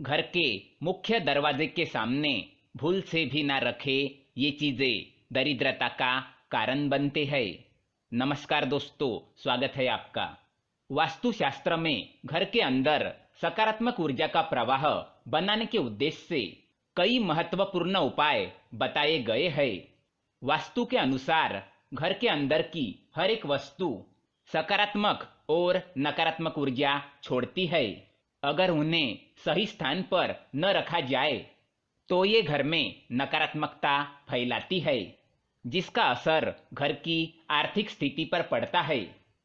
घर के मुख्य दरवाजे के सामने भूल से भी ना रखे ये चीजें दरिद्रता का कारण बनते हैं। नमस्कार दोस्तों, स्वागत है आपका। वास्तुशास्त्र में घर के अंदर सकारात्मक ऊर्जा का प्रवाह बनाने के उद्देश्य से कई महत्वपूर्ण उपाय बताए गए हैं। वास्तु के अनुसार घर के अंदर की हर एक वस्तु सकारात्मक और नकारात्मक ऊर्जा छोड़ती है। अगर उन्हें सही स्थान पर न रखा जाए तो ये घर में नकारात्मकता फैलाती है, जिसका असर घर की आर्थिक स्थिति पर पड़ता है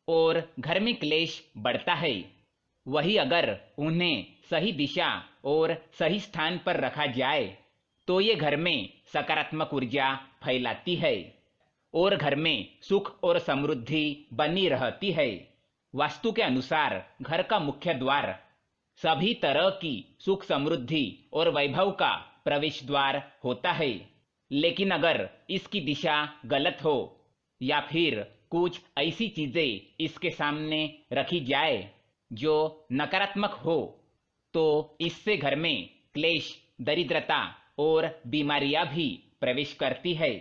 और घर में क्लेश बढ़ता है। वही अगर उन्हें सही दिशा और सही स्थान पर रखा जाए तो ये घर में सकारात्मक ऊर्जा फैलाती है और घर में सुख और समृद्धि बनी रहती है। वास्तु के अनुसार घर का मुख्य द्वार सभी तरह की सुख समृद्धि और वैभव का प्रवेश द्वार होता है, लेकिन अगर इसकी दिशा गलत हो या फिर कुछ ऐसी चीजें इसके सामने रखी जाए जो नकारात्मक हो तो इससे घर में क्लेश, दरिद्रता और बीमारियां भी प्रवेश करती है।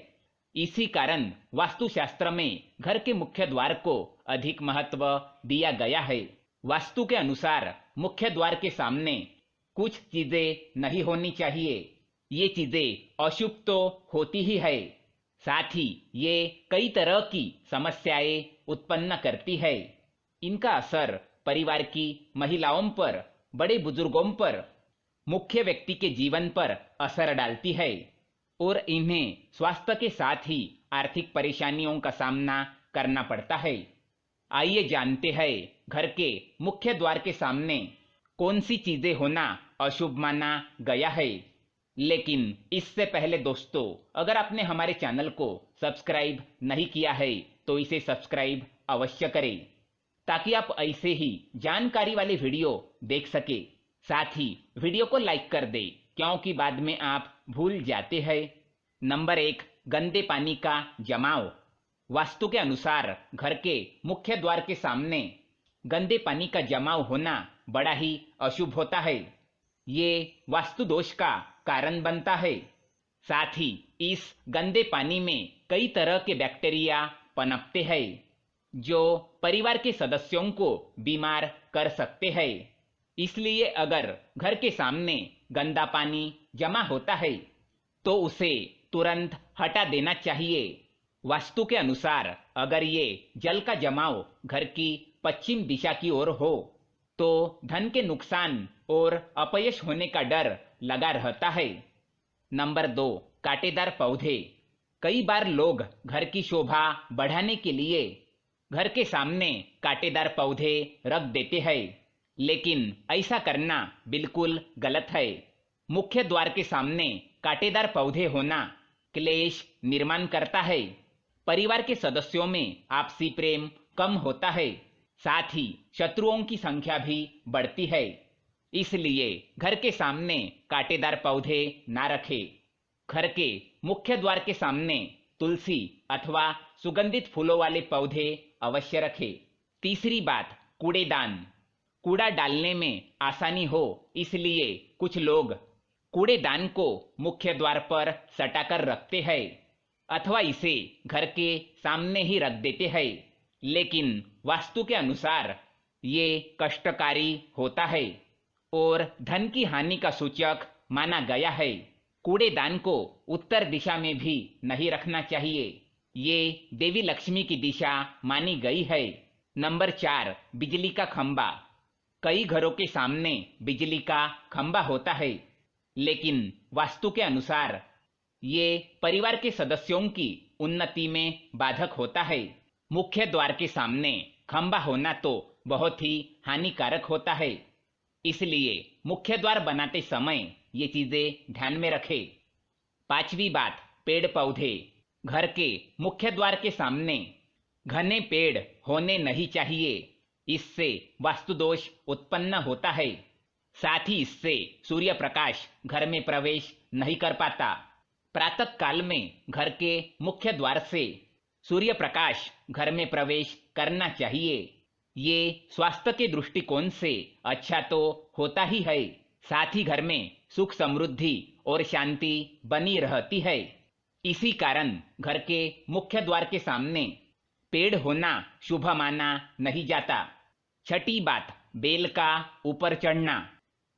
इसी कारण वास्तुशास्त्र में घर के मुख्य द्वार को अधिक महत्व दिया गया है। वास्तु के अनुसार मुख्य द्वार के सामने कुछ चीजें नहीं होनी चाहिए। ये चीजें अशुभ तो होती ही है, साथ ही ये कई तरह की समस्याएं उत्पन्न करती है। इनका असर परिवार की महिलाओं पर, बड़े बुजुर्गों पर, मुख्य व्यक्ति के जीवन पर असर डालती है और इन्हें स्वास्थ्य के साथ ही आर्थिक परेशानियों का सामना करना पड़ता है। आइए जानते हैं घर के मुख्य द्वार के सामने कौन सी चीजें होना अशुभ माना गया है। लेकिन इससे पहले दोस्तों, अगर आपने हमारे चैनल को सब्सक्राइब नहीं किया है तो इसे सब्सक्राइब अवश्य करें ताकि आप ऐसे ही जानकारी वाले वीडियो देख सके। साथ ही वीडियो को लाइक कर दे क्योंकि बाद में आप भूल जाते हैं। नंबर 1, गंदे पानी का जमाव। वास्तु के अनुसार घर के मुख्य द्वार के सामने गंदे पानी का जमाव होना बड़ा ही अशुभ होता है। ये वास्तु दोष का कारण बनता है। साथ ही इस गंदे पानी में कई तरह के बैक्टीरिया पनपते हैं जो परिवार के सदस्यों को बीमार कर सकते हैं। इसलिए अगर घर के सामने गंदा पानी जमा होता है तो उसे तुरंत हटा देना चाहिए। वास्तु के अनुसार अगर ये जल का जमाव घर की पश्चिम दिशा की ओर हो तो धन के नुकसान और अपयश होने का डर लगा रहता है। नंबर 2, कांटेदार पौधे। कई बार लोग घर की शोभा बढ़ाने के लिए घर के सामने कांटेदार पौधे रख देते हैं, लेकिन ऐसा करना बिल्कुल गलत है। मुख्य द्वार के सामने कांटेदार पौधे होना क्लेश निर्माण करता है। परिवार के सदस्यों में आपसी प्रेम कम होता है, साथ ही शत्रुओं की संख्या भी बढ़ती है। इसलिए घर के सामने कांटेदार पौधे ना रखें। घर के मुख्य द्वार के सामने तुलसी अथवा सुगंधित फूलों वाले पौधे अवश्य रखें। तीसरी बात, कूड़ेदान। कूड़ा डालने में आसानी हो इसलिए कुछ लोग कूड़ेदान को मुख्य द्वार पर सटाकर रखते हैं अथवा इसे घर के सामने ही रख देते हैं, लेकिन वास्तु के अनुसार ये कष्टकारी होता है और धन की हानि का सूचक माना गया है। कूड़ेदान को उत्तर दिशा में भी नहीं रखना चाहिए। ये देवी लक्ष्मी की दिशा मानी गई है। नंबर 4, बिजली का खंबा। कई घरों के सामने बिजली का खंबा होता है, लेकिन वास्तु के अनुसार ये परिवार के सदस्यों की उन्नति में बाधक होता है। मुख्य द्वार के सामने खंबा होना तो बहुत ही हानिकारक होता है, इसलिए मुख्य द्वार बनाते समय ये चीजें ध्यान में रखें। पांचवी बात, पेड़ पौधे। घर के मुख्य द्वार के सामने घने पेड़ होने नहीं चाहिए। इससे वास्तु दोष उत्पन्न होता है। साथ ही इससे सूर्य प्रकाश घर में प्रवेश नहीं कर पाता। प्रातः काल में घर के मुख्य द्वार से सूर्य प्रकाश घर में प्रवेश करना चाहिए। ये स्वास्थ्य के दृष्टिकोण से अच्छा तो होता ही है, साथ ही घर में सुख समृद्धि और शांति बनी रहती है। इसी कारण घर के मुख्य द्वार के सामने पेड़ होना शुभ माना नहीं जाता। छठी बात, बेल का ऊपर चढ़ना।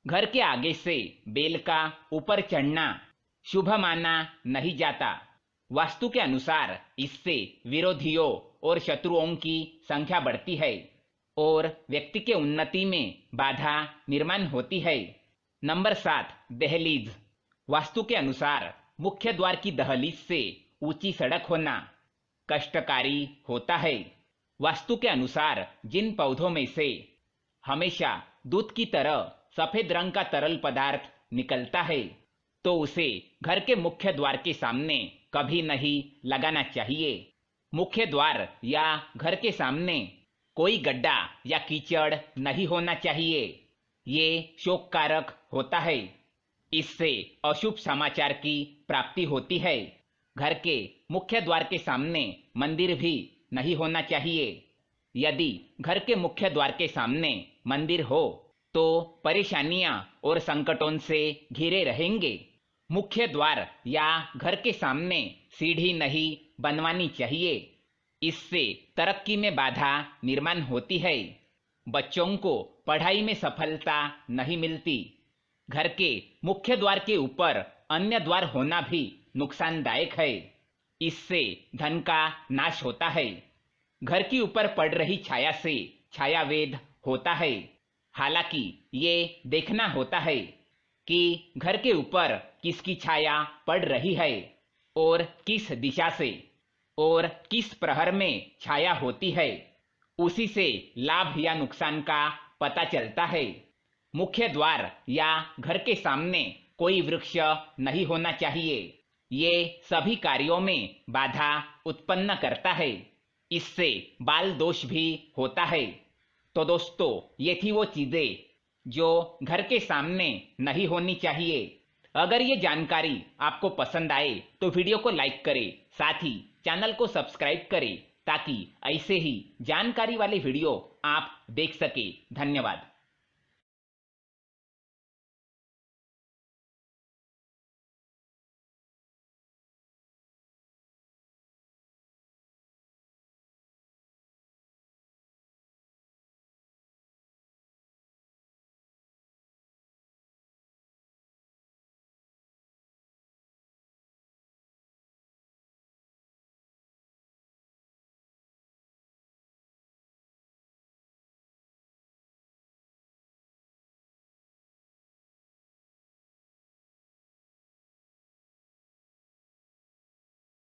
घर के आगे से बेल का ऊपर चढ़ना शुभ माना नहीं जाता। वास्तु के अनुसार इससे विरोधियों और शत्रुओं की संख्या बढ़ती है और व्यक्ति के उन्नति में बाधा निर्माण होती है। नंबर 7, दहलीज। वास्तु के अनुसार मुख्य द्वार की दहलीज से ऊंची सड़क होना कष्टकारी होता है। वास्तु के अनुसार जिन पौधों में से हमेशा दूध की तरह सफेद रंग का तरल पदार्थ निकलता है तो उसे घर के मुख्य द्वार के सामने कभी नहीं लगाना चाहिए। मुख्य द्वार या घर के सामने कोई गड्ढा या कीचड़ नहीं होना चाहिए। ये शोककारक होता है। इससे अशुभ समाचार की प्राप्ति होती है। घर के मुख्य द्वार के सामने मंदिर भी नहीं होना चाहिए। यदि घर के मुख्य द्वार के सामने मंदिर हो तो परेशानियां और संकटों से घिरे रहेंगे। मुख्य द्वार या घर के सामने सीढ़ी नहीं बनवानी चाहिए। इससे तरक्की में बाधा निर्माण होती है। बच्चों को पढ़ाई में सफलता नहीं मिलती। घर के मुख्य द्वार के ऊपर अन्य द्वार होना भी नुकसानदायक है। इससे धन का नाश होता है। घर के ऊपर पड़ रही छाया से छायावेद होता है। हालांकि ये देखना होता है कि घर के ऊपर किसकी छाया पड़ रही है और किस दिशा से और किस प्रहर में छाया होती है। उसी से लाभ या नुकसान का पता चलता है। मुख्य द्वार या घर के सामने कोई वृक्ष नहीं होना चाहिए। ये सभी कार्यों में बाधा उत्पन्न करता है। इससे बाल दोष भी होता है। तो दोस्तों, ये थी वो चीजें जो घर के सामने नहीं होनी चाहिए। अगर ये जानकारी आपको पसंद आए तो वीडियो को लाइक करें, साथ ही चैनल को सब्सक्राइब करें ताकि ऐसे ही जानकारी वाले वीडियो आप देख सके। धन्यवाद।